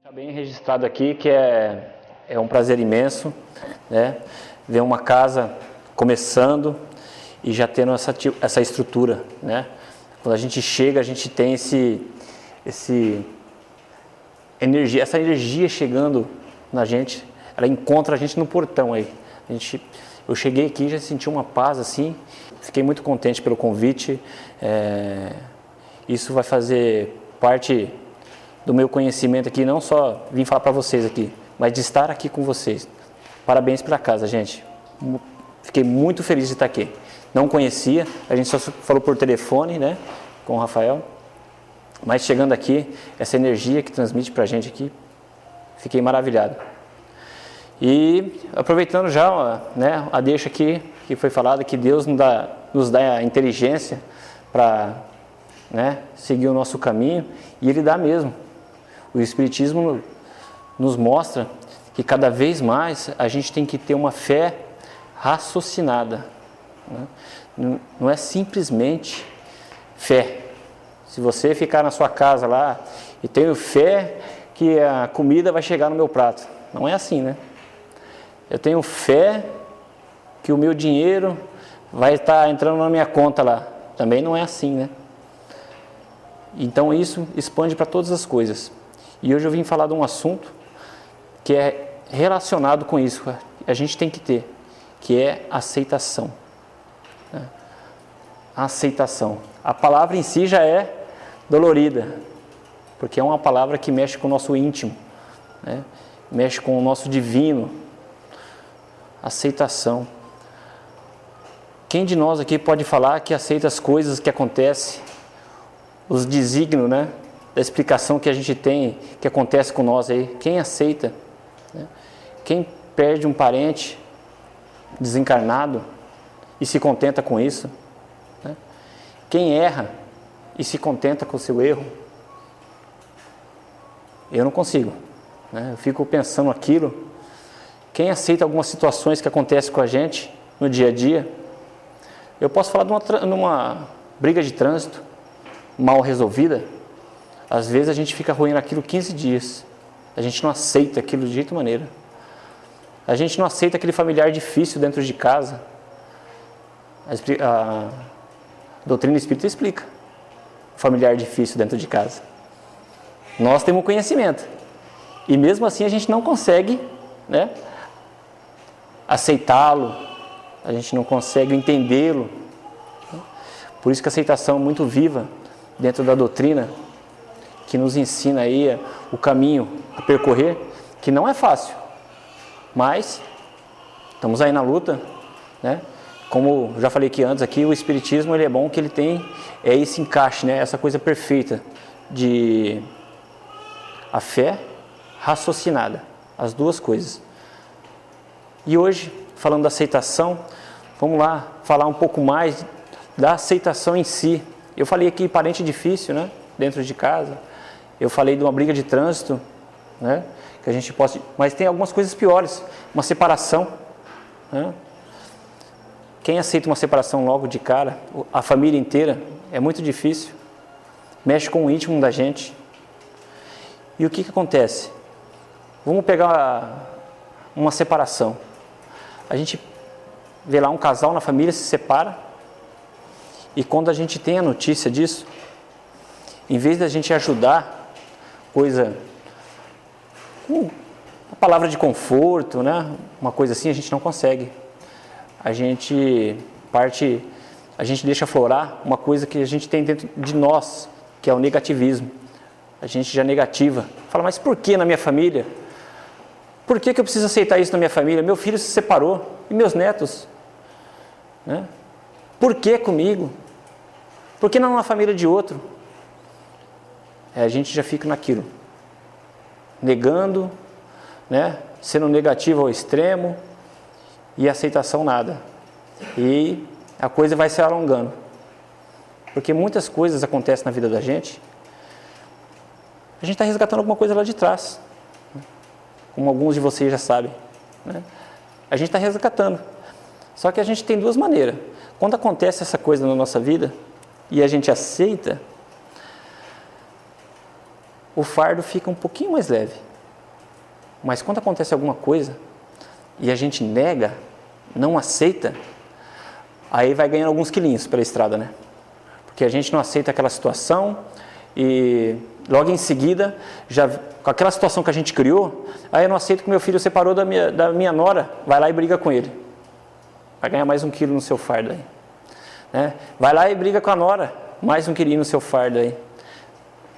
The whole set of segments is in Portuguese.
Está bem registrado aqui que é um prazer imenso, né, ver uma casa começando e já tendo essa estrutura, né? Quando a gente chega, a gente tem essa energia chegando na gente, ela encontra a gente no portão aí. Eu cheguei aqui e já senti uma paz assim, fiquei muito contente pelo convite. Isso vai fazer parte do meu conhecimento aqui, não só vim falar para vocês aqui, mas de estar aqui com vocês. Parabéns pela casa, gente. Fiquei muito feliz de estar aqui. Não conhecia, a gente só falou por telefone, né, com o Rafael. Mas chegando aqui, essa energia que transmite para a gente aqui, fiquei maravilhado. E aproveitando já, né, a deixa aqui, que foi falada, que Deus nos dá a inteligência para, né, seguir o nosso caminho, e Ele dá mesmo. O Espiritismo nos mostra que cada vez mais a gente tem que ter uma fé raciocinada, né? Não é simplesmente fé. Se você ficar na sua casa lá e tenho fé que a comida vai chegar no meu prato, não é assim, né? Eu tenho fé que o meu dinheiro vai estar entrando na minha conta lá, também não é assim, né? Então isso expande para todas as coisas. E hoje eu vim falar de um assunto que é relacionado com isso, a gente tem que ter, que é aceitação. Aceitação. A palavra em si já é dolorida, porque é uma palavra que mexe com o nosso íntimo, né? Mexe com o nosso divino. Aceitação. Quem de nós aqui pode falar que aceita as coisas que acontecem, os desígnios, né, da explicação que a gente tem, que acontece com nós aí? Quem aceita? Né? Quem perde um parente desencarnado e se contenta com isso? Né? Quem erra e se contenta com o seu erro? Eu não consigo, né? Eu fico pensando aquilo. Quem aceita algumas situações que acontecem com a gente no dia a dia? Eu posso falar de uma briga de trânsito mal resolvida. Às vezes a gente fica ruim naquilo 15 dias. A gente não aceita aquilo de jeito e maneira. A gente não aceita aquele familiar difícil dentro de casa. A doutrina espírita explica o familiar difícil dentro de casa. Nós temos conhecimento. E mesmo assim a gente não consegue, né, aceitá-lo. A gente não consegue entendê-lo. Por isso que a aceitação é muito viva dentro da doutrina, que nos ensina aí o caminho a percorrer, que não é fácil, mas estamos aí na luta, né? Como já falei aqui antes, aqui o Espiritismo ele é bom que ele tem esse encaixe, né? Essa coisa perfeita de a fé raciocinada, as duas coisas. E hoje, falando da aceitação, vamos lá falar um pouco mais da aceitação em si. Eu falei aqui parente difícil, né, dentro de casa. Eu falei de uma briga de trânsito, né, que a gente pode, mas tem algumas coisas piores, uma separação, né? Quem aceita uma separação logo de cara, a família inteira, é muito difícil, mexe com o íntimo da gente. E o que acontece? Vamos pegar uma separação. A gente vê lá um casal na família se separa, e quando a gente tem a notícia disso, em vez da gente ajudar, coisa, uma palavra de conforto, né, uma coisa assim, a gente não consegue. A gente deixa aflorar uma coisa que a gente tem dentro de nós, que é o negativismo. A gente já negativa. Fala, mas por que na minha família? Por que eu preciso aceitar isso na minha família? Meu filho se separou, e meus netos? Né? Por que comigo? Por que não na família de outro? A gente já fica naquilo, negando, né? Sendo negativo ao extremo, e aceitação nada. E a coisa vai se alongando. Porque muitas coisas acontecem na vida da gente, a gente está resgatando alguma coisa lá de trás, como alguns de vocês já sabem, né? A gente está resgatando. Só que a gente tem duas maneiras. Quando acontece essa coisa na nossa vida e a gente aceita, o fardo fica um pouquinho mais leve. Mas quando acontece alguma coisa e a gente nega, não aceita, aí vai ganhando alguns quilinhos pela estrada, né? Porque a gente não aceita aquela situação e logo em seguida, já com aquela situação que a gente criou, aí eu não aceito que meu filho separou da minha nora, vai lá e briga com ele. Vai ganhar mais 1 quilo no seu fardo aí. Né? Vai lá e briga com a nora, mais 1 quilinho no seu fardo aí.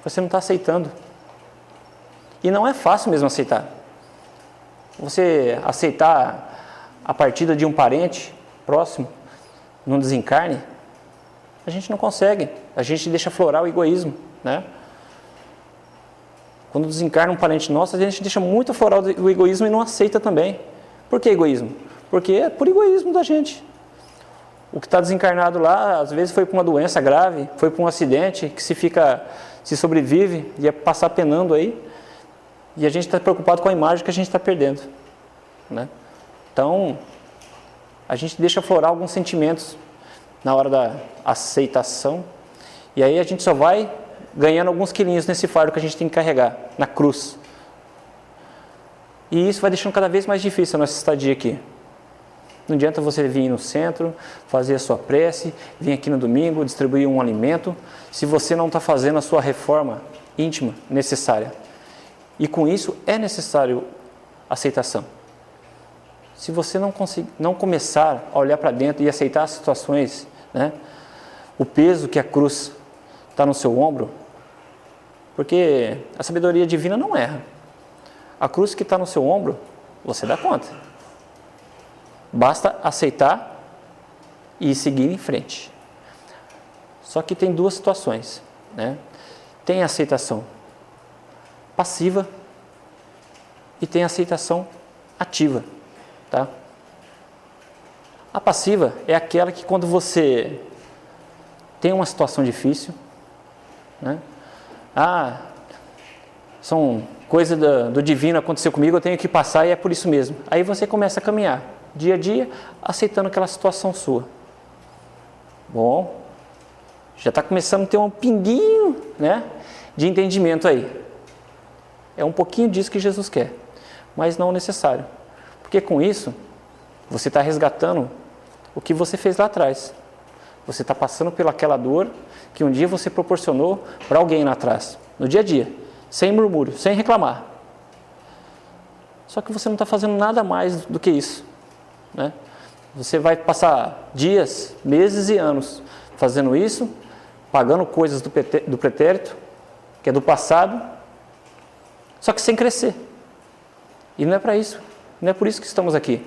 Você não está aceitando. E não é fácil mesmo aceitar. Você aceitar a partida de um parente próximo, num desencarne, a gente não consegue. A gente deixa florar o egoísmo, né? Quando desencarna um parente nosso, a gente deixa muito aflorar o egoísmo e não aceita também. Por que egoísmo? Porque é por egoísmo da gente. O que está desencarnado lá, às vezes foi por uma doença grave, foi por um acidente, que se sobrevive, ia passar penando aí, e a gente está preocupado com a imagem que a gente está perdendo, né? Então, a gente deixa aflorar alguns sentimentos na hora da aceitação, e aí a gente só vai ganhando alguns quilinhos nesse fardo que a gente tem que carregar, na cruz. E isso vai deixando cada vez mais difícil a nossa estadia aqui. Não adianta você vir no centro, fazer a sua prece, vir aqui no domingo, distribuir um alimento, se você não está fazendo a sua reforma íntima necessária. E com isso é necessário aceitação. Se você não começar a olhar para dentro e aceitar as situações, né, o peso que a cruz está no seu ombro, porque a sabedoria divina não erra. A cruz que está no seu ombro, você dá conta. Basta aceitar e seguir em frente. Só que tem 2 situações, né? Tem a aceitação passiva e tem a aceitação ativa, tá? A passiva é aquela que quando você tem uma situação difícil, né? São coisas do divino, aconteceu comigo, eu tenho que passar e é por isso mesmo. Aí você começa a caminhar, dia a dia, aceitando aquela situação sua. Bom, já está começando a ter um pinguinho, né, de entendimento aí. É um pouquinho disso que Jesus quer, mas não necessário. Porque com isso, você está resgatando o que você fez lá atrás. Você está passando pelaquela dor que um dia você proporcionou para alguém lá atrás, no dia a dia, sem murmúrio, sem reclamar. Só que você não está fazendo nada mais do que isso, né? Você vai passar dias, meses e anos fazendo isso, pagando coisas do pretérito, que é do passado, só que sem crescer. E não é para isso, não é por isso que estamos aqui.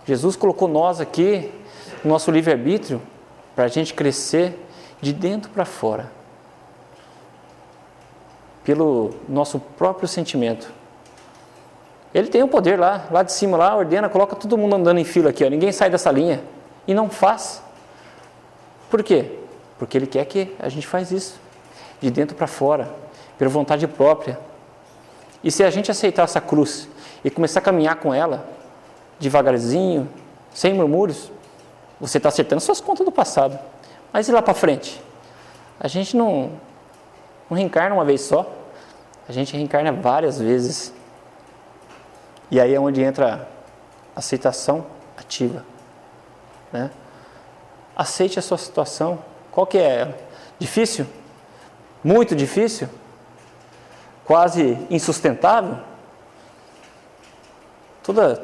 Jesus colocou nós aqui, nosso livre-arbítrio, para a gente crescer de dentro para fora, pelo nosso próprio sentimento. Ele tem o poder lá de cima, lá ordena, coloca todo mundo andando em fila aqui, ó, ninguém sai dessa linha, e não faz. Por quê? Porque Ele quer que a gente faz isso, de dentro para fora, pela vontade própria. E se a gente aceitar essa cruz e começar a caminhar com ela, devagarzinho, sem murmúrios, você está acertando suas contas do passado. Mas e lá para frente? A gente não reencarna uma vez só, a gente reencarna várias vezes. E aí é onde entra a aceitação ativa, né? Aceite a sua situação. Qual que é ela? Difícil? Muito difícil? Quase insustentável?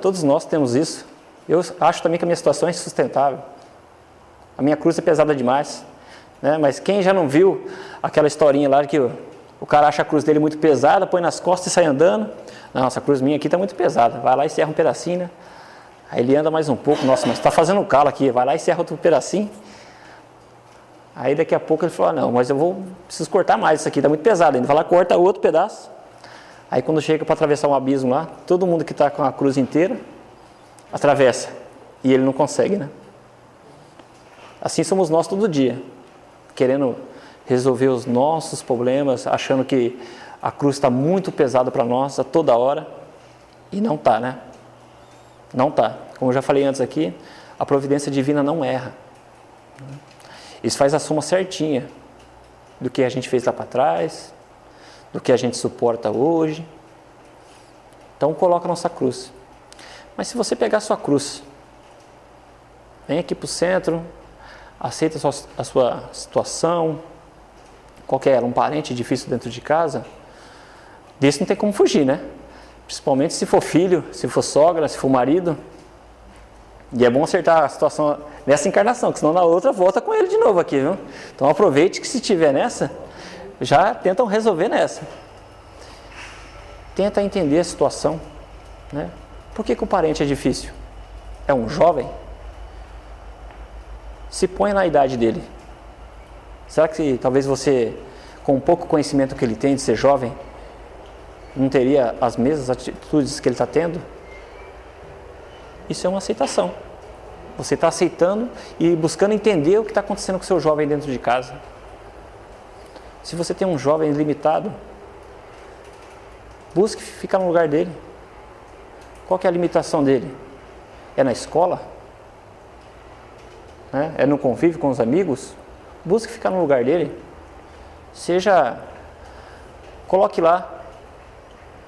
Todos nós temos isso. Eu acho também que a minha situação é insustentável. A minha cruz é pesada demais, né? Mas quem já não viu aquela historinha lá que o cara acha a cruz dele muito pesada, põe nas costas e sai andando? Nossa, a cruz minha aqui está muito pesada. Vai lá e serra um pedacinho, né? Aí ele anda mais um pouco. Nossa, mas está fazendo um calo aqui. Vai lá e serra outro pedacinho. Aí daqui a pouco ele fala, não, mas preciso cortar mais isso aqui, está muito pesado. Ele vai lá, corta outro pedaço. Aí quando chega para atravessar um abismo lá, todo mundo que está com a cruz inteira, atravessa. E ele não consegue, né? Assim somos nós todo dia, querendo resolver os nossos problemas, achando que a cruz está muito pesada para nós a toda hora. E não está, né? Não está. Como eu já falei antes aqui, a providência divina não erra. Isso faz a soma certinha do que a gente fez lá para trás, do que a gente suporta hoje. Então coloca a nossa cruz. Mas se você pegar a sua cruz, vem aqui para o centro, aceita a sua situação, qualquer um parente difícil dentro de casa, desse não tem como fugir, né? Principalmente se for filho, se for sogra, se for marido. E é bom acertar a situação nessa encarnação, que senão na outra volta com ele de novo aqui, viu? Então aproveite que se tiver nessa, já tentam resolver nessa. Tenta entender a situação, né? Por que o parente é difícil? É um jovem? Se põe na idade dele. Será que talvez você, com o pouco conhecimento que ele tem de ser jovem, não teria as mesmas atitudes que ele está tendo? Isso é uma aceitação. Você está aceitando e buscando entender o que está acontecendo com o seu jovem dentro de casa. Se você tem um jovem limitado, busque ficar no lugar dele. Qual que é a limitação dele? É na escola? É no convívio com os amigos? Busque ficar no lugar dele. Coloque lá.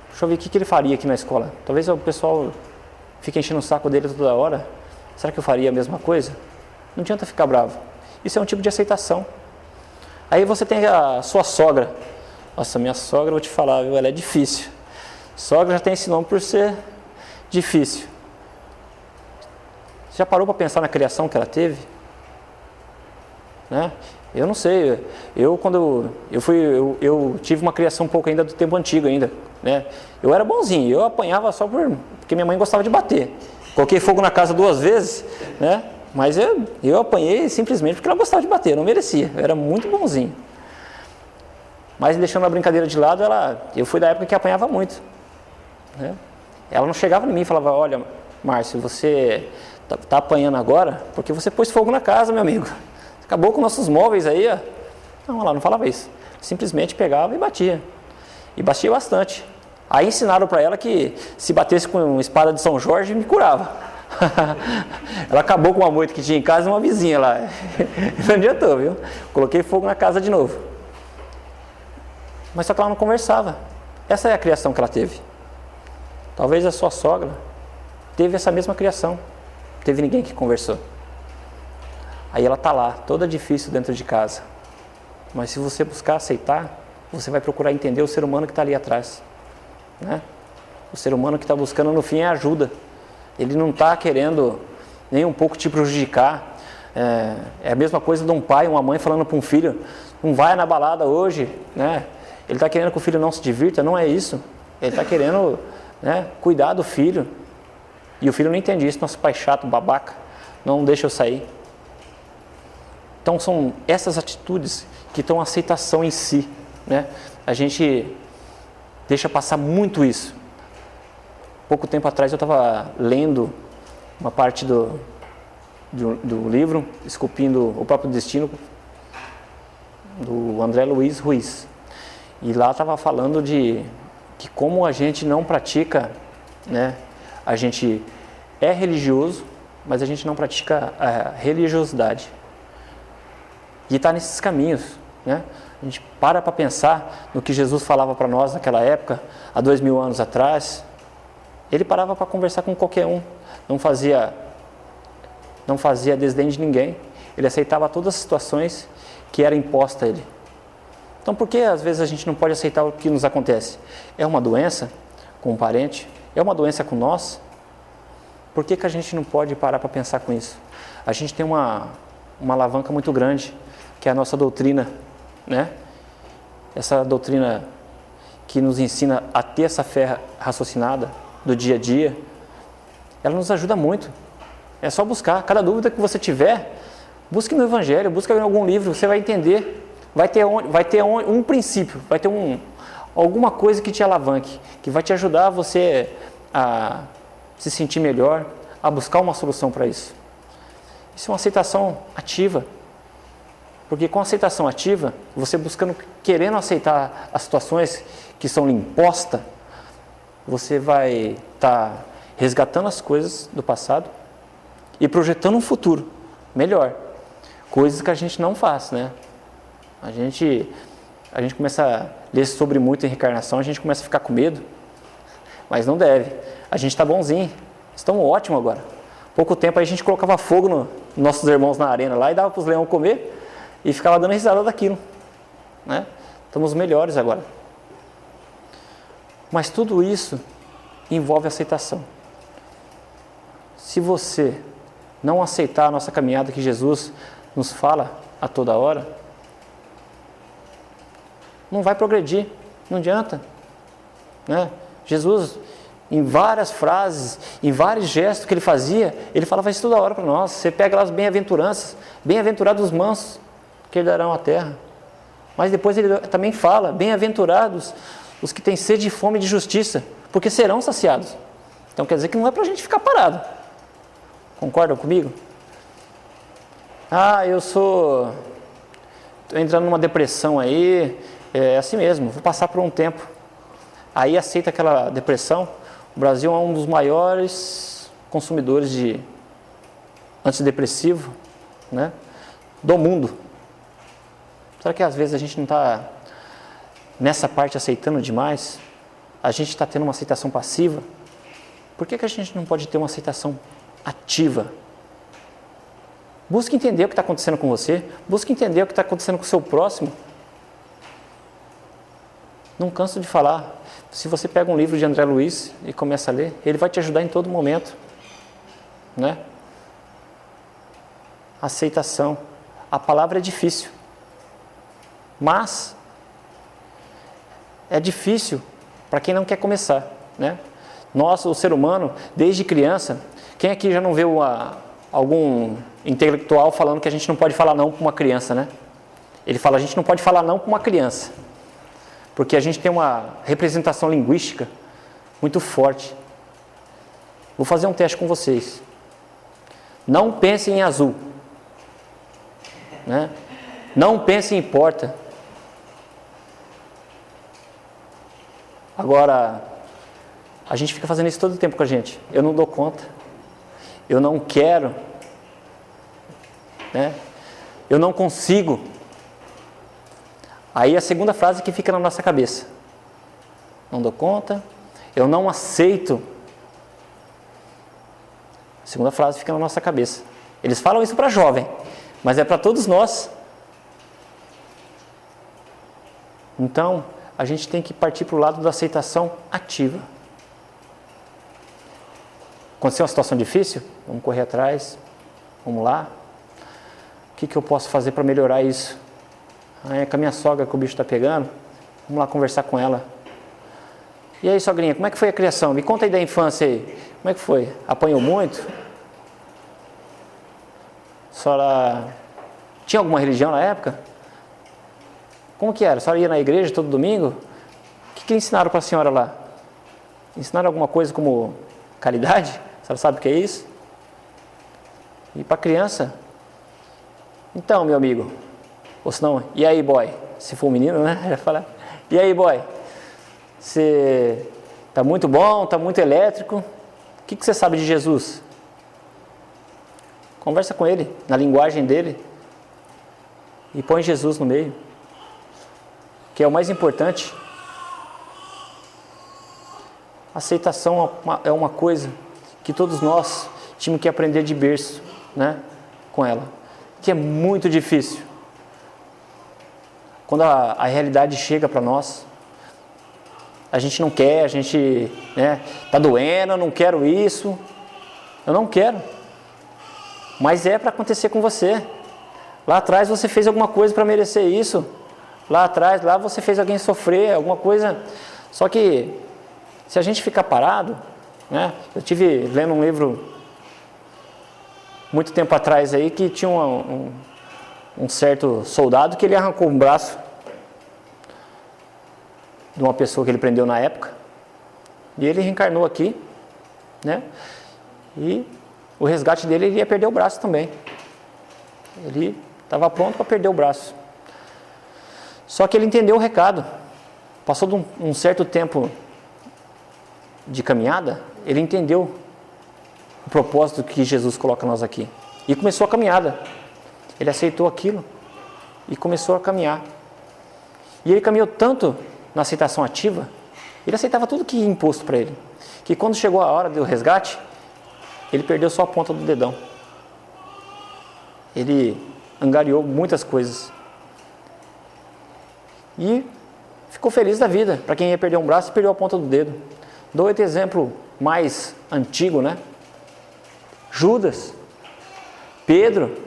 Deixa eu ver o que ele faria aqui na escola. Talvez o pessoal fique enchendo o saco dele toda hora. Será que eu faria a mesma coisa? Não adianta ficar bravo. Isso é um tipo de aceitação. Aí você tem a sua sogra. Nossa, minha sogra, eu vou te falar, viu? Ela é difícil. Sogra já tem esse nome por ser difícil. Já parou para pensar na criação que ela teve? Né? Eu não sei. Quando eu tive uma criação um pouco ainda do tempo antigo ainda, né? Eu era bonzinho, eu apanhava só porque minha mãe gostava de bater. Coloquei fogo na casa 2 vezes, né? Mas eu apanhei simplesmente porque ela gostava de bater, eu não merecia, eu era muito bonzinho. Mas deixando a brincadeira de lado, eu fui da época que apanhava muito, né? Ela não chegava em mim e falava: olha, Márcio, você tá apanhando agora porque você pôs fogo na casa, meu amigo. Acabou com nossos móveis aí, ó. Não, ela não falava isso. Simplesmente pegava e batia. E batia bastante. Aí ensinaram para ela que se batesse com uma espada de São Jorge, me curava. Ela acabou com uma moita que tinha em casa e uma vizinha lá. Não adiantou, viu? Coloquei fogo na casa de novo. Mas só que ela não conversava. Essa é a criação que ela teve. Talvez a sua sogra teve essa mesma criação. Não teve ninguém que conversou. Aí ela está lá, toda difícil dentro de casa. Mas se você buscar aceitar, você vai procurar entender o ser humano que está ali atrás, né? O ser humano que está buscando no fim é ajuda. Ele não está querendo nem um pouco te prejudicar. É a mesma coisa de um pai, uma mãe falando para um filho: não vai na balada hoje, né? Ele está querendo que o filho não se divirta. Não é isso. Ele está querendo, né, cuidar do filho. E o filho não entende isso. Nosso pai chato, babaca, não deixa eu sair. Então são essas atitudes que estão a aceitação em si, né? A gente deixa passar muito isso. Pouco tempo atrás eu estava lendo uma parte do livro Esculpindo o Próprio Destino, do André Luiz Ruiz. E lá estava falando de que como a gente não pratica, né? A gente é religioso, mas a gente não pratica a religiosidade. E está nesses caminhos, né? A gente para pensar no que Jesus falava para nós naquela época, há 2000 anos atrás. Ele parava para conversar com qualquer um, não fazia desdém de ninguém. Ele aceitava todas as situações que era imposta a ele. Então por que às vezes a gente não pode aceitar o que nos acontece? É uma doença com um parente? É uma doença com nós? Por que a gente não pode parar para pensar com isso? A gente tem uma alavanca muito grande, que é a nossa doutrina, né? Essa doutrina que nos ensina a ter essa fé raciocinada do dia a dia, ela nos ajuda muito. É só buscar. Cada dúvida que você tiver, busque no Evangelho, busque em algum livro, você vai entender. Vai ter um princípio, vai ter alguma coisa que te alavanque, que vai te ajudar você a se sentir melhor, a buscar uma solução para isso. Isso é uma aceitação ativa. Porque com a aceitação ativa, você querendo aceitar as situações que são lhe impostas, você vai estar resgatando as coisas do passado e projetando um futuro melhor. Coisas que a gente não faz, né? A gente começa a ler sobre muito em reencarnação, a gente começa a ficar com medo. mas não deve. A gente está bonzinho, estamos ótimos agora. Pouco tempo aí a gente colocava fogo nos nossos irmãos na arena lá e dava para os leões comer e ficava dando risada daquilo, né? Estamos melhores agora. Mas tudo isso envolve aceitação. Se você não aceitar a nossa caminhada que Jesus nos fala a toda hora, não vai progredir, não adianta, né? Jesus, em várias frases, em vários gestos que ele fazia, ele falava isso toda hora para nós. Você pega lá as bem-aventuranças, bem-aventurados os mansos, que herdarão a terra. Mas depois ele também fala, bem-aventurados os que têm sede e fome de justiça, porque serão saciados. Então quer dizer que não é para a gente ficar parado. Concordam comigo? Eu estou entrando numa depressão aí, é assim mesmo, vou passar por um tempo. Aí aceita aquela depressão. O Brasil é um dos maiores consumidores de antidepressivo, né, do mundo. Será que às vezes a gente não está nessa parte aceitando demais? A gente está tendo uma aceitação passiva? Por que a gente não pode ter uma aceitação ativa? Busque entender o que está acontecendo com você. Busque entender o que está acontecendo com o seu próximo. Não canso de falar. Se você pega um livro de André Luiz e começa a ler, ele vai te ajudar em todo momento, né? Aceitação. A palavra é difícil, mas é difícil para quem não quer começar, né? Nós, o ser humano, desde criança, quem aqui já não viu algum intelectual falando que a gente não pode falar não para uma criança, né? Ele fala, a gente não pode falar não para uma criança, porque a gente tem uma representação linguística muito forte. Vou fazer um teste com vocês. Não pensem em azul, né? Não pensem em porta. Agora, a gente fica fazendo isso todo o tempo com a gente. Eu não dou conta. Eu não quero, né? Eu não consigo. Aí a segunda frase que fica na nossa cabeça. Não dou conta. Eu não aceito. A segunda frase fica na nossa cabeça. Eles falam isso para jovem, mas é para todos nós. Então, a gente tem que partir para o lado da aceitação ativa. Aconteceu uma situação difícil? Vamos correr atrás. Vamos lá. O que eu posso fazer para melhorar isso? É com a minha sogra que o bicho está pegando. Vamos lá conversar com ela. E aí, sogrinha, como é que foi a criação? Me conta aí da infância aí. Como é que foi? Apanhou muito? A senhora tinha alguma religião na época? Como que era? A senhora ia na igreja todo domingo? O que ensinaram para a senhora lá? Ensinaram alguma coisa como caridade? A senhora sabe o que é isso? E para a criança? Então, meu amigo, ou senão, e aí, boy? Se for um menino, né? Ele vai falar, e aí, boy? Você está muito bom, está muito elétrico. O que você sabe de Jesus? Conversa com ele, na linguagem dele. E põe Jesus no meio. Que é o mais importante. Aceitação é uma coisa que todos nós tínhamos que aprender de berço, né? Com ela. Que é muito difícil. Quando a realidade chega para nós, a gente não quer, a gente, né, tá doendo, eu não quero isso, eu não quero. Mas é para acontecer com você. Lá atrás você fez alguma coisa para merecer isso. Lá atrás, lá você fez alguém sofrer, alguma coisa. Só que, se a gente ficar parado, né? Eu tive lendo um livro muito tempo atrás aí, que tinha um certo soldado que ele arrancou um braço de uma pessoa que ele prendeu na época. E ele reencarnou aqui, né? E o resgate dele, ele ia perder o braço também. Ele estava pronto para perder o braço. Só que ele entendeu o recado. Passou de um certo tempo de caminhada, ele entendeu o propósito que Jesus coloca nós aqui. E começou a caminhada. Ele aceitou aquilo e começou a caminhar. E ele caminhou tanto na aceitação ativa, ele aceitava tudo que ia imposto para ele. que quando chegou a hora do resgate, ele perdeu só a ponta do dedão. Ele angariou muitas coisas. E ficou feliz da vida. Para quem ia perder um braço, perdeu a ponta do dedo. Dou outro exemplo mais antigo, né? Judas, Pedro,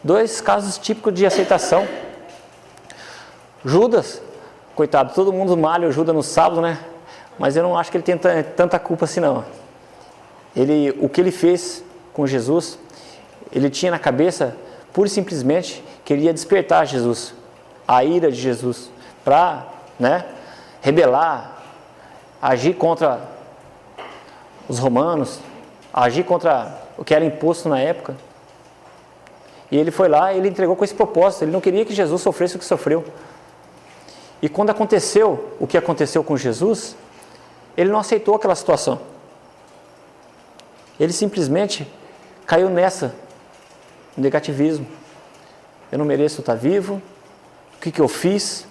dois casos típicos de aceitação. Judas, coitado, todo mundo malha o Judas no sábado, né? Mas eu não acho que ele tem tanta culpa assim, não. O que ele fez com Jesus, ele tinha na cabeça, pura e simplesmente, que ele ia despertar Jesus, a ira de Jesus, para, né, rebelar, agir contra os romanos, agir contra o que era imposto na época. E ele foi lá e ele entregou com esse propósito. Ele não queria que Jesus sofresse o que sofreu. E quando aconteceu o que aconteceu com Jesus, ele não aceitou aquela situação. Ele simplesmente caiu nessa, no negativismo. Eu não mereço estar vivo. O que eu fiz?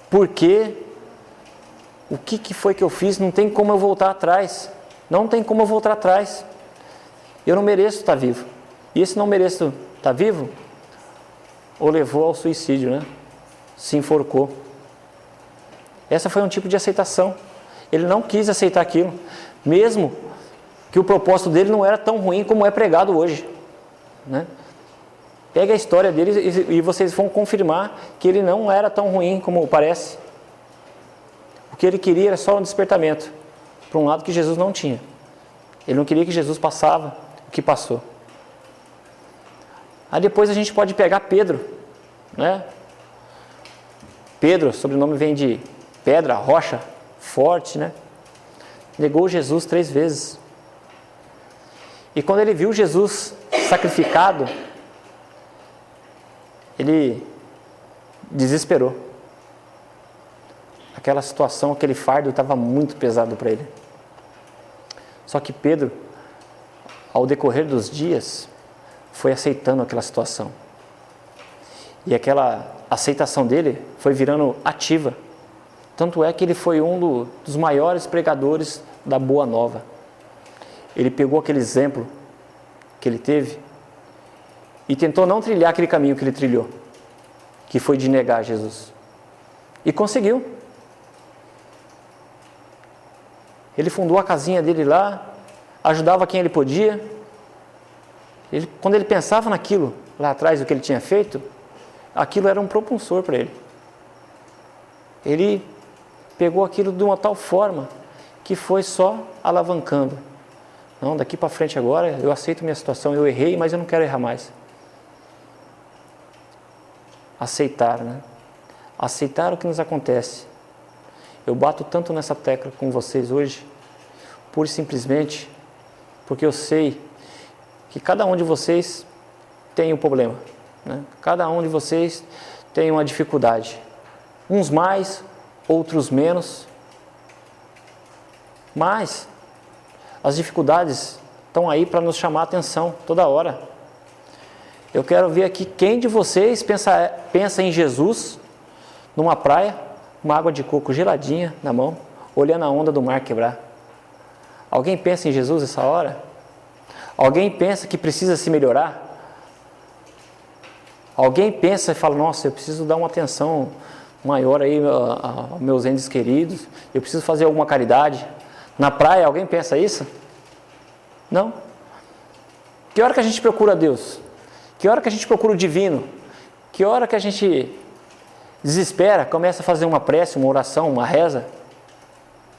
Por quê? O que foi que eu fiz? Não tem como eu voltar atrás. Não tem como eu voltar atrás. Eu não mereço estar vivo. E esse não mereço estar vivo o levou ao suicídio, né? Se enforcou. Essa foi um tipo de aceitação. Ele não quis aceitar aquilo, mesmo que o propósito dele não era tão ruim como é pregado hoje, né? Pega a história dele e vocês vão confirmar que ele não era tão ruim como parece. O que ele queria era só um despertamento, para um lado que Jesus não tinha. Ele não queria que Jesus passava o que passou. Aí depois a gente pode pegar Pedro, né? Pedro, sobrenome vem de pedra, rocha, forte, né? Negou Jesus 3 vezes. E quando ele viu Jesus sacrificado, ele desesperou. Aquela situação, aquele fardo estava muito pesado para ele. Só que Pedro, ao decorrer dos dias, foi aceitando aquela situação. E aquela aceitação dele foi virando ativa. Tanto é que ele foi um dos maiores pregadores da Boa Nova. Ele pegou aquele exemplo que ele teve e tentou não trilhar aquele caminho que ele trilhou, que foi de negar Jesus. E conseguiu. Ele fundou a casinha dele lá, ajudava quem ele podia. Quando ele pensava naquilo, lá atrás, o que ele tinha feito, aquilo era um propulsor para ele. Ele pegou aquilo de uma tal forma que foi só alavancando. Não, daqui para frente agora eu aceito minha situação, eu errei, mas eu não quero errar mais. Aceitar, né? Aceitar o que nos acontece. Eu bato tanto nessa tecla com vocês hoje, pura e simplesmente porque eu sei que cada um de vocês tem um problema, né? Cada um de vocês tem uma dificuldade. Uns mais, outros menos. Mas as dificuldades estão aí para nos chamar a atenção toda hora. Eu quero ver aqui quem de vocês pensa em Jesus numa praia, uma água de coco geladinha na mão, olhando a onda do mar quebrar. Alguém pensa em Jesus nessa hora? Alguém pensa que precisa se melhorar? Alguém pensa e fala, nossa, eu preciso dar uma atenção maior aí aos meus entes queridos, eu preciso fazer alguma caridade. Na praia, alguém pensa isso? Não. Que hora que a gente procura Deus? Que hora que a gente procura o divino? Que hora que a gente desespera, começa a fazer uma prece, uma oração, uma reza?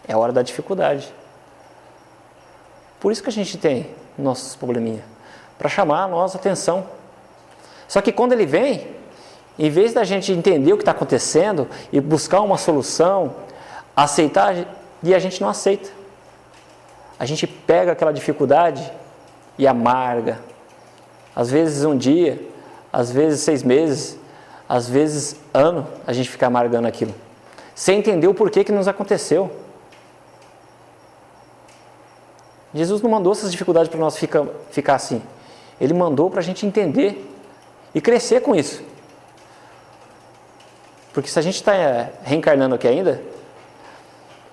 É a hora da dificuldade. Por isso que a gente tem nossos probleminhas, para chamar a nossa atenção. Só que quando ele vem, em vez da gente entender o que está acontecendo e buscar uma solução, aceitar, e a gente não aceita. A gente pega aquela dificuldade e amarga. Às vezes um dia, às vezes 6 meses, às vezes ano, a gente fica amargando aquilo, sem entender o porquê que nos aconteceu. Jesus não mandou essas dificuldades para nós ficar assim. Ele mandou para a gente entender e crescer com isso. Porque se a gente está reencarnando aqui ainda,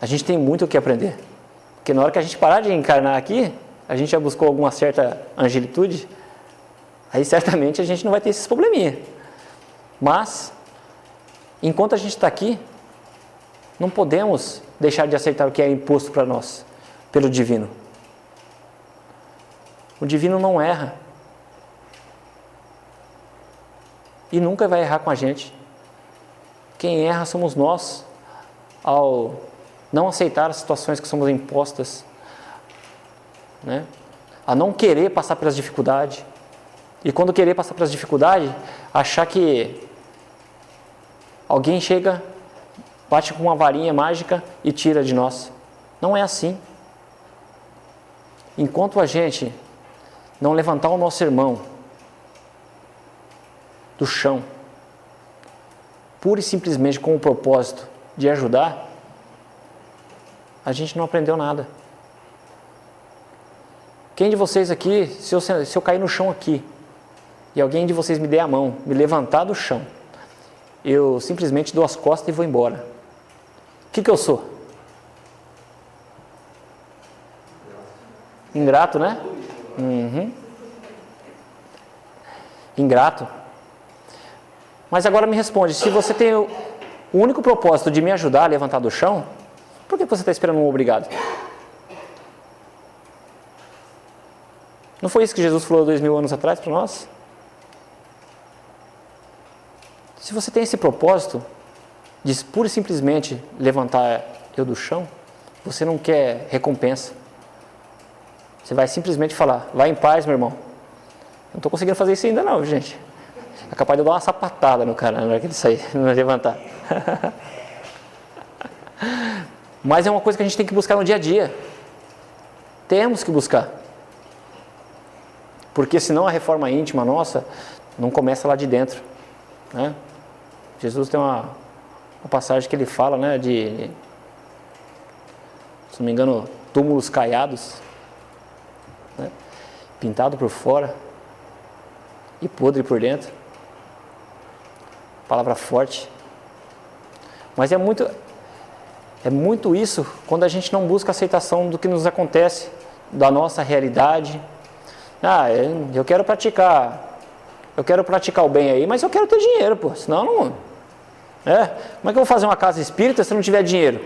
a gente tem muito o que aprender. Porque na hora que a gente parar de encarnar aqui, a gente já buscou alguma certa angelitude, aí certamente a gente não vai ter esses probleminha. Mas, enquanto a gente está aqui, não podemos deixar de aceitar o que é imposto para nós, pelo divino. O divino não erra. E nunca vai errar com a gente. Quem erra somos nós, ao não aceitar as situações que somos impostas, né? A não querer passar pelas dificuldades. E quando querer passar pelas dificuldades, achar que alguém chega, bate com uma varinha mágica e tira de nós. Não é assim. Enquanto a gente não levantar o nosso irmão do chão, pura e simplesmente com o propósito de ajudar, a gente não aprendeu nada. Quem de vocês aqui, se eu cair no chão aqui, e alguém de vocês me der a mão, me levantar do chão, eu simplesmente dou as costas e vou embora. O que eu sou? Ingrato, né? Uhum. Ingrato. Mas agora me responde, se você tem o único propósito de me ajudar a levantar do chão, por que você está esperando um obrigado? Não foi isso que Jesus falou 2000 anos atrás para nós? Se você tem esse propósito de pura e simplesmente levantar eu do chão, você não quer recompensa. Você vai simplesmente falar, vai em paz, meu irmão. Não estou conseguindo fazer isso ainda não, gente. É capaz de eu dar uma sapatada no cara na hora que ele sair, não levantar. Mas é uma coisa que a gente tem que buscar no dia a dia. Temos que buscar. Porque senão a reforma íntima nossa não começa lá de dentro, né? Jesus tem uma passagem que ele fala, né, de, se não me engano, túmulos caiados, né, pintado por fora e podre por dentro. Palavra forte. Mas é muito isso quando a gente não busca aceitação do que nos acontece, da nossa realidade. Eu quero praticar o bem aí, mas eu quero ter dinheiro, pô, senão não... Como é que eu vou fazer uma casa espírita se não tiver dinheiro?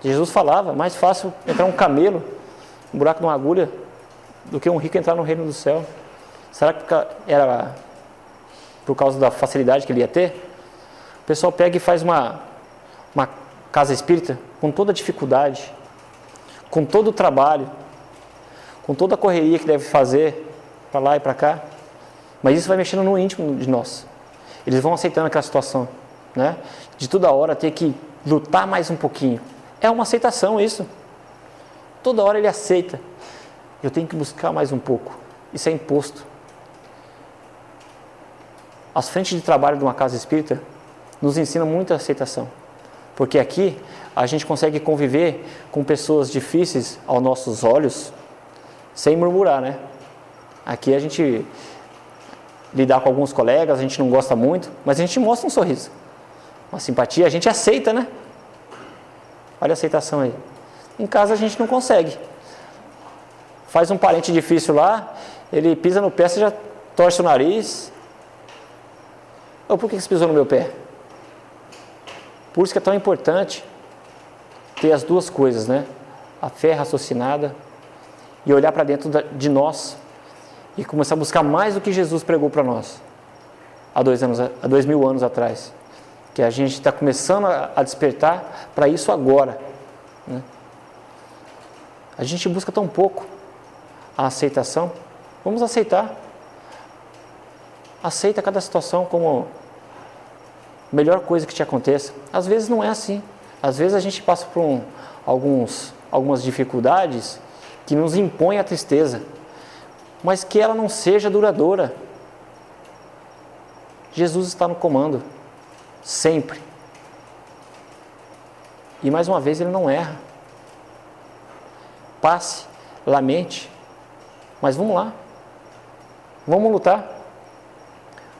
Jesus falava, mais fácil entrar um camelo, um buraco de uma agulha, do que um rico entrar no reino do céu. Será que era por causa da facilidade que ele ia ter? O pessoal pega e faz uma casa espírita com toda a dificuldade, com todo o trabalho, com toda a correria que deve fazer para lá e para cá, mas isso vai mexendo no íntimo de nós. Eles vão aceitando aquela situação, né? De toda hora ter que lutar mais um pouquinho. É uma aceitação isso. Toda hora ele aceita. Eu tenho que buscar mais um pouco. Isso é imposto. As frentes de trabalho de uma casa espírita nos ensinam muita aceitação. Porque aqui a gente consegue conviver com pessoas difíceis aos nossos olhos sem murmurar, né? Aqui a gente lidar com alguns colegas, a gente não gosta muito, mas a gente mostra um sorriso, uma simpatia, a gente aceita, né? Olha a aceitação aí. Em casa a gente não consegue. Faz um parente difícil lá, ele pisa no pé, você já torce o nariz. Por que você pisou no meu pé? Por isso que é tão importante ter as duas coisas, né? A fé raciocinada e olhar para dentro de nós e começar a buscar mais do que Jesus pregou para nós há 2000 anos atrás, que a gente está começando a despertar para isso agora, né? A gente busca tão pouco a aceitação. Vamos aceitar. Aceita cada situação como a melhor coisa que te aconteça. Às vezes não é assim. Às vezes a gente passa por algumas dificuldades que nos impõem a tristeza, mas que ela não seja duradoura. Jesus está no comando, sempre. E mais uma vez ele não erra. Passe, lamente, mas vamos lá. Vamos lutar.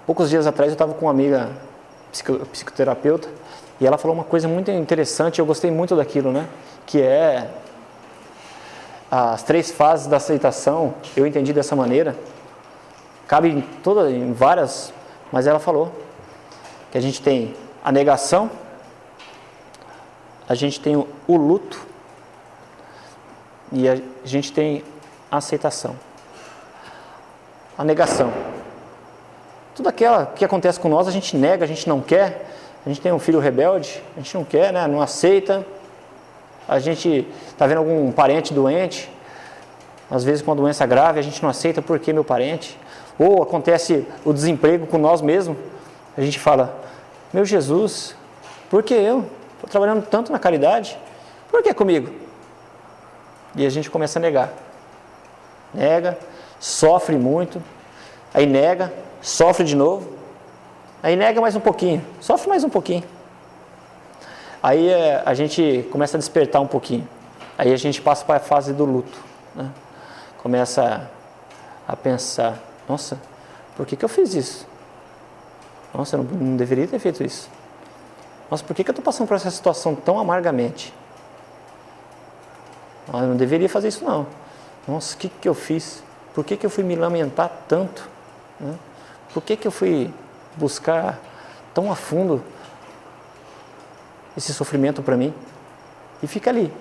Poucos dias atrás eu estava com uma amiga psicoterapeuta e ela falou uma coisa muito interessante, eu gostei muito daquilo, né? Que é as 3 fases da aceitação, eu entendi dessa maneira. Cabe em várias, mas ela falou que a gente tem a negação, a gente tem o luto e a gente tem a aceitação. A negação. Tudo aquilo que acontece com nós, a gente nega, a gente não quer. A gente tem um filho rebelde, a gente não quer, né? Não aceita. A gente está vendo algum parente doente, às vezes com uma doença grave, a gente não aceita porque meu parente. Ou acontece o desemprego com nós mesmos, a gente fala, meu Jesus, por que eu? Estou trabalhando tanto na caridade, por que comigo? E a gente começa a negar. Nega, sofre muito, aí nega, sofre de novo, aí nega mais um pouquinho, sofre mais um pouquinho. Aí a gente começa a despertar um pouquinho. Aí a gente passa para a fase do luto, né? Começa a pensar, nossa, por que eu fiz isso? Nossa, eu não deveria ter feito isso. Nossa, por que eu estou passando por essa situação tão amargamente? Eu não deveria fazer isso não. Nossa, o que eu fiz? Por que eu fui me lamentar tanto? Né? Por que eu fui buscar tão a fundo esse sofrimento para mim? E fica ali,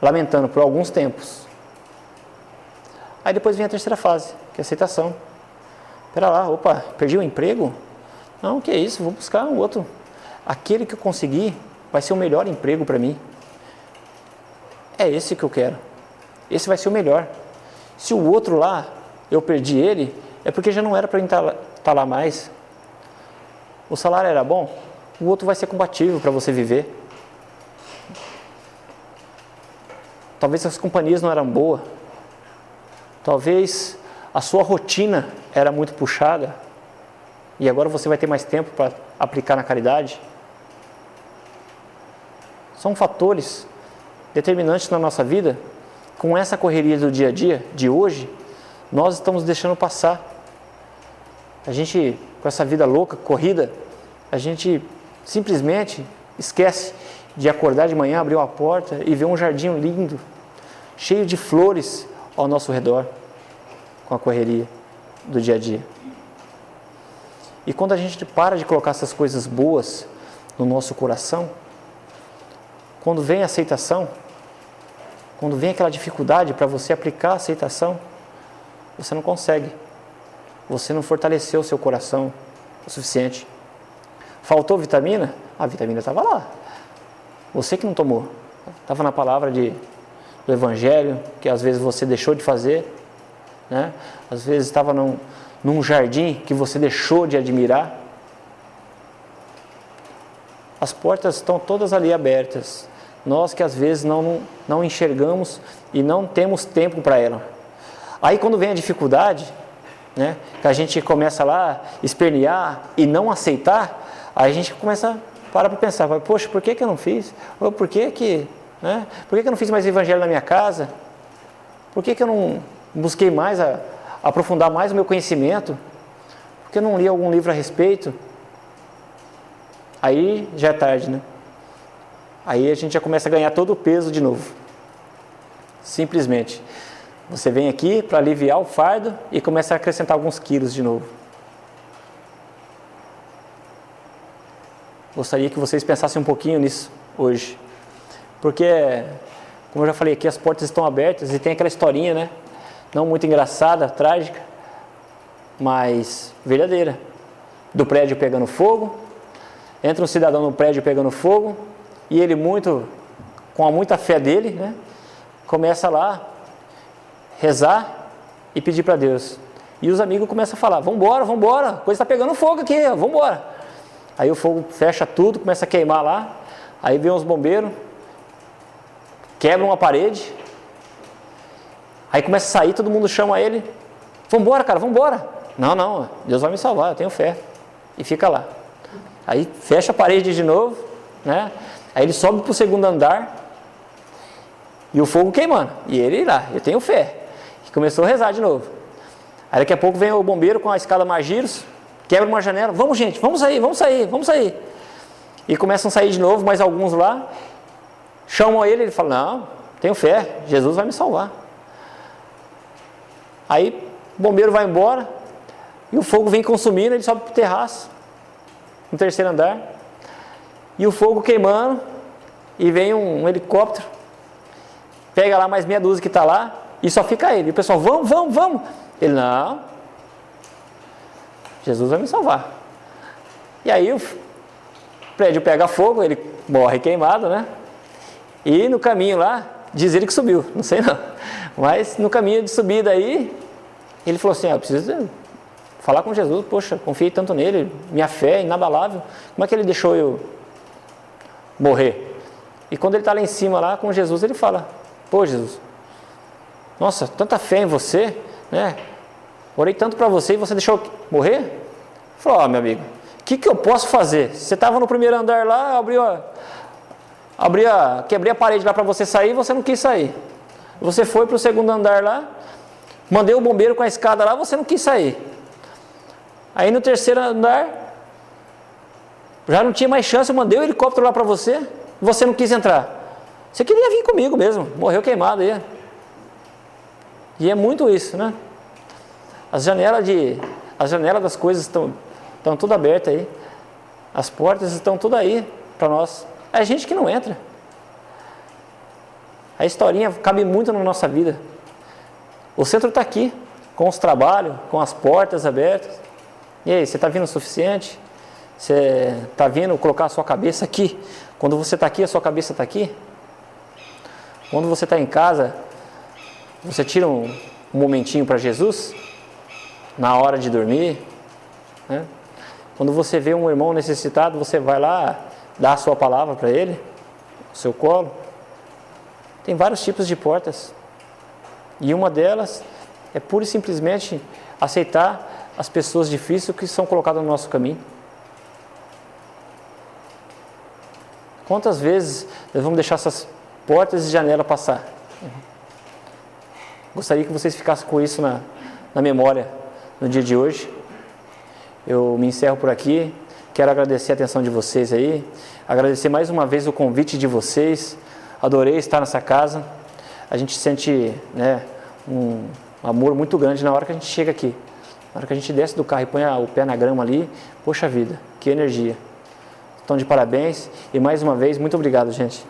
lamentando por alguns tempos. Aí depois vem a terceira fase, que é a aceitação. Espera lá, opa, perdi o emprego? Não, que é isso, vou buscar um outro. Aquele que eu conseguir vai ser o melhor emprego para mim. É esse que eu quero. Esse vai ser o melhor. Se o outro lá, eu perdi ele, é porque já não era para mim estar lá mais. O salário era bom, o outro vai ser compatível para você viver. Talvez as companhias não eram boas. Talvez a sua rotina era muito puxada. E agora você vai ter mais tempo para aplicar na caridade. São fatores determinantes na nossa vida. Com essa correria do dia a dia, de hoje, nós estamos deixando passar. A gente, com essa vida louca, corrida, a gente simplesmente esquece de acordar de manhã, abrir uma porta e ver um jardim lindo, cheio de flores ao nosso redor, com a correria do dia a dia. E quando a gente para de colocar essas coisas boas no nosso coração, quando vem a aceitação, quando vem aquela dificuldade para você aplicar a aceitação, você não consegue. Você não fortaleceu o seu coração o suficiente. Faltou vitamina? A vitamina estava lá. Você que não tomou. Estava na palavra do Evangelho, que às vezes você deixou de fazer, né? Às vezes estava num jardim que você deixou de admirar. As portas estão todas ali abertas. Nós que às vezes não enxergamos e não temos tempo para ela. Aí quando vem a dificuldade, né, que a gente começa lá a espernear e não aceitar, aí a gente começa para pensar, poxa, por que eu não fiz? Ou por que eu não fiz mais evangelho na minha casa? Por que eu não busquei mais, aprofundar mais o meu conhecimento? Por que eu não li algum livro a respeito? Aí já é tarde, né? Aí a gente já começa a ganhar todo o peso de novo. Simplesmente. Você vem aqui para aliviar o fardo e começa a acrescentar alguns quilos de novo. Gostaria que vocês pensassem um pouquinho nisso hoje. Porque, como eu já falei aqui, as portas estão abertas e tem aquela historinha, né? Não muito engraçada, trágica, mas verdadeira. Do prédio pegando fogo. Entra um cidadão no prédio pegando fogo. E ele, com muita fé dele, né, começa lá rezar e pedir para Deus. E os amigos começam a falar, vambora, a coisa está pegando fogo aqui, vambora. Aí o fogo fecha tudo, começa a queimar lá. Aí vem os bombeiros, quebram uma parede. Aí começa a sair, todo mundo chama ele. Vambora, cara, vambora. Não, Deus vai me salvar, eu tenho fé. E fica lá. Aí fecha a parede de novo, né? Aí ele sobe para o segundo andar e o fogo queimando. E ele lá, eu tenho fé. E começou a rezar de novo. Aí daqui a pouco vem o bombeiro com a escada Magiros, quebra uma janela. Vamos, gente, vamos sair. E começam a sair de novo, mais alguns lá. Chamam ele fala, não, tenho fé, Jesus vai me salvar. Aí o bombeiro vai embora e o fogo vem consumindo, ele sobe para o terraço, no terceiro andar, e o fogo queimando, e vem um helicóptero, pega lá mais meia dúzia que está lá, e só fica ele. E o pessoal, vamos. Ele, não, Jesus vai me salvar. E aí o prédio pega fogo, ele morre queimado, né? E no caminho lá, diz ele que subiu, não sei não. Mas no caminho de subida aí, ele falou assim, eu preciso falar com Jesus, poxa, confiei tanto nele, minha fé é inabalável, como é que ele deixou eu morrer? E quando ele está lá em cima, lá com Jesus, ele fala, pô Jesus, nossa, tanta fé em você, né? Orei tanto para você e você deixou eu morrer? Ele falou, meu amigo, o que eu posso fazer? Você estava no primeiro andar lá, quebrei a parede lá para você sair, você não quis sair. Você foi para o segundo andar lá, mandei o bombeiro com a escada lá, você não quis sair. Aí no terceiro andar, já não tinha mais chance, eu mandei o helicóptero lá para você, você não quis entrar. Você queria vir comigo mesmo, morreu queimado aí. E é muito isso, né? As janelas das coisas estão tudo abertas aí. As portas estão tudo aí para nós. É a gente que não entra. A historinha cabe muito na nossa vida. O centro está aqui, com os trabalhos, com as portas abertas. E aí, você está vindo o suficiente? Você está vindo colocar a sua cabeça aqui? Quando você está aqui, a sua cabeça está aqui? Quando você está em casa, você tira um momentinho para Jesus? Na hora de dormir? Né? Quando você vê um irmão necessitado, você vai lá, dá a sua palavra para ele? O seu colo? Tem vários tipos de portas. E uma delas é pura e simplesmente aceitar as pessoas difíceis que são colocadas no nosso caminho. Quantas vezes nós vamos deixar essas portas e janelas passar? Gostaria que vocês ficassem com isso na memória no dia de hoje. Eu me encerro por aqui. Quero agradecer a atenção de vocês aí. Agradecer mais uma vez o convite de vocês. Adorei estar nessa casa. A gente sente, né, um amor muito grande na hora que a gente chega aqui. Na hora que a gente desce do carro e põe o pé na grama ali, poxa vida, que energia. Então, de parabéns e mais uma vez, muito obrigado, gente.